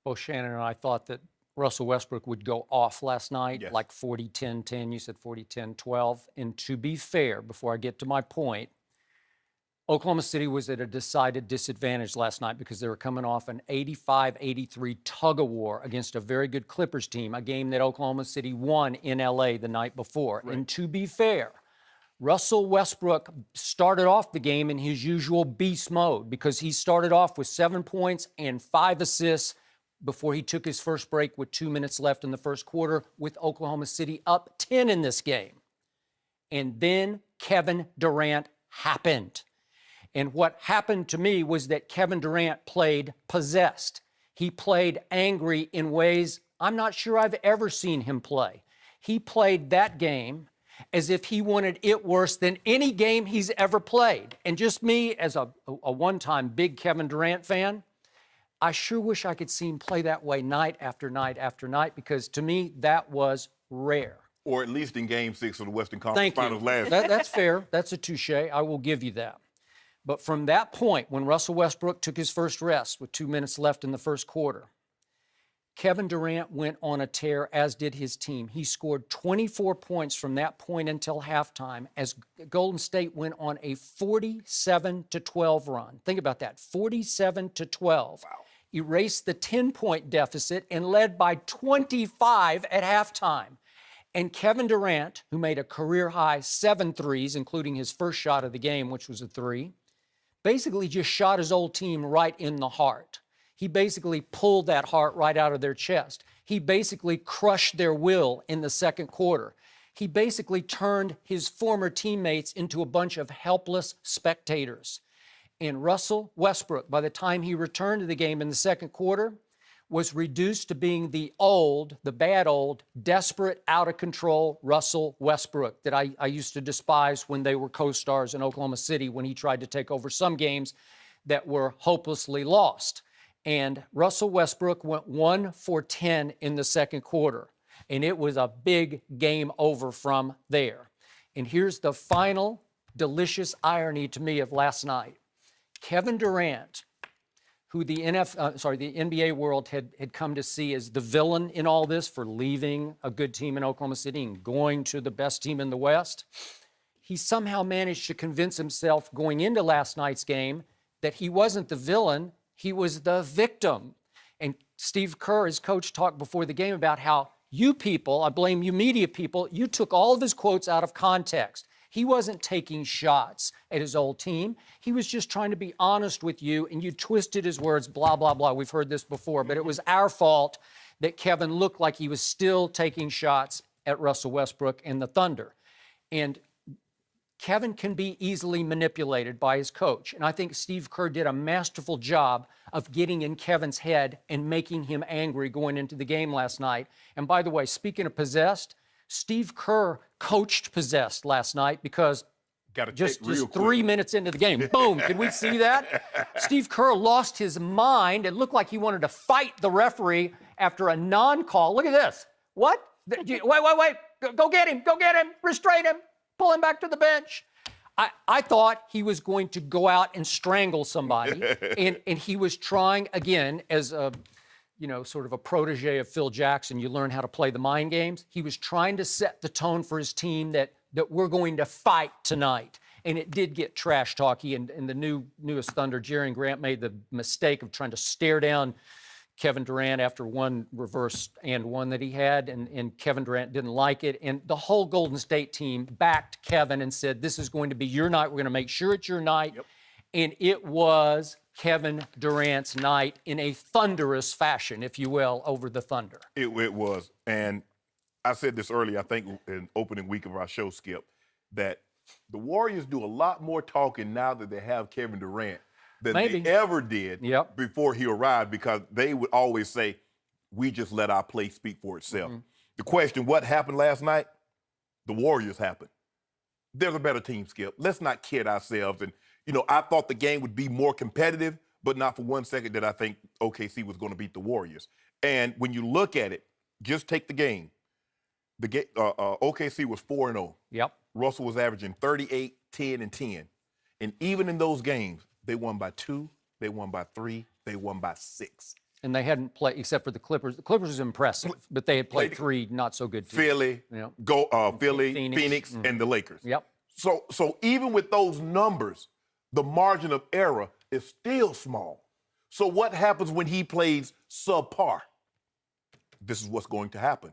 Both Shannon and I thought that Russell Westbrook would go off last night, Yes. like 40-10-10. You said 40-10-12. And to be fair, before I get to my point, Oklahoma City was at a decided disadvantage last night because they were coming off an 85-83 tug-of-war against a very good Clippers team, a game that Oklahoma City won in L.A. the night before. Right. And to be fair, Russell Westbrook started off the game in his usual beast mode because he started off with 7 points and 5 assists before he took his first break with 2 minutes left in the first quarter, with Oklahoma City up 10 in this game. And then Kevin Durant happened. And what happened to me was that Kevin Durant played possessed. He played angry in ways I'm not sure I've ever seen him play. He played that game as if he wanted it worse than any game he's ever played. And just me, as a one-time big Kevin Durant fan, I sure wish I could see him play that way night after night after night, because to me, that was rare. Or at least in Game 6 of the Western Conference Finals last year. That's fair. That's a touche. I will give you that. But from that point, when Russell Westbrook took his first rest with 2 minutes left in the first quarter, Kevin Durant went on a tear, as did his team. He scored 24 points from that point until halftime as Golden State went on a 47-12 run. Think about that, 47-12. Wow. Erased the 10-point deficit and led by 25 at halftime. And Kevin Durant, who made a career-high 7 threes, including his first shot of the game, which was a 3, basically just shot his old team right in the heart. He basically pulled that heart right out of their chest. He basically crushed their will in the second quarter. He basically turned his former teammates into a bunch of helpless spectators. And Russell Westbrook, by the time he returned to the game in the second quarter, was reduced to being the bad old, desperate, out-of-control Russell Westbrook that I used to despise when they were co-stars in Oklahoma City, when he tried to take over some games that were hopelessly lost. And Russell Westbrook went 1 for 10 in the second quarter, and it was a big game over from there. And here's the final delicious irony to me of last night. Kevin Durant, who the NBA world had come to see as the villain in all this for leaving a good team in Oklahoma City and going to the best team in the West, he somehow managed to convince himself going into last night's game that he wasn't the villain, he was the victim. And Steve Kerr, his coach, talked before the game about how you people, I blame you media people, you took all of his quotes out of context. He wasn't taking shots at his old team. He was just trying to be honest with you, and you twisted his words, blah, blah, blah. We've heard this before, but it was our fault that Kevin looked like he was still taking shots at Russell Westbrook and the Thunder. And Kevin can be easily manipulated by his coach. And I think Steve Kerr did a masterful job of getting in Kevin's head and making him angry going into the game last night. And by the way, speaking of possessed, Steve Kerr coached possessed last night because just 3 minutes into the game, boom, can we see that? Steve Kerr lost his mind. It looked like he wanted to fight the referee after a non-call. Look at this. What? Wait. Go get him. Restrain him. Pull him back to the bench. I thought he was going to go out and strangle somebody. and he was trying, again, as a sort of a protege of Phil Jackson, you learn how to play the mind games. He was trying to set the tone for his team that we're going to fight tonight. And it did get trash talky, and the newest Thunder, Jerry Grant, made the mistake of trying to stare down Kevin Durant after one reverse and one that he had, and Kevin Durant didn't like it. And the whole Golden State team backed Kevin and said, this is going to be your night. We're going to make sure it's your night. Yep. And it was Kevin Durant's night in a thunderous fashion, if you will, over the Thunder. It was. And I said this earlier, I think in opening week of our show, Skip, that the Warriors do a lot more talking now that they have Kevin Durant than they ever did before he arrived, because they would always say, we just let our play speak for itself. Mm-hmm. The question, what happened last night? The Warriors happened. They're the better team, Skip. Let's not kid ourselves. And, I thought the game would be more competitive, but not for 1 second did I think OKC was going to beat the Warriors. And when you look at it, just take the game. OKC was 4-0. Yep. Russell was averaging 38, 10, and 10. And even in those games, they won by 2, they won by 3, they won by 6. And they hadn't played, except for the Clippers. The Clippers was impressive, but they had played three not so good teams. Philly, Philly, Phoenix, and the Lakers. Yep. So even with those numbers, the margin of error is still small. So what happens when he plays subpar? This is what's going to happen.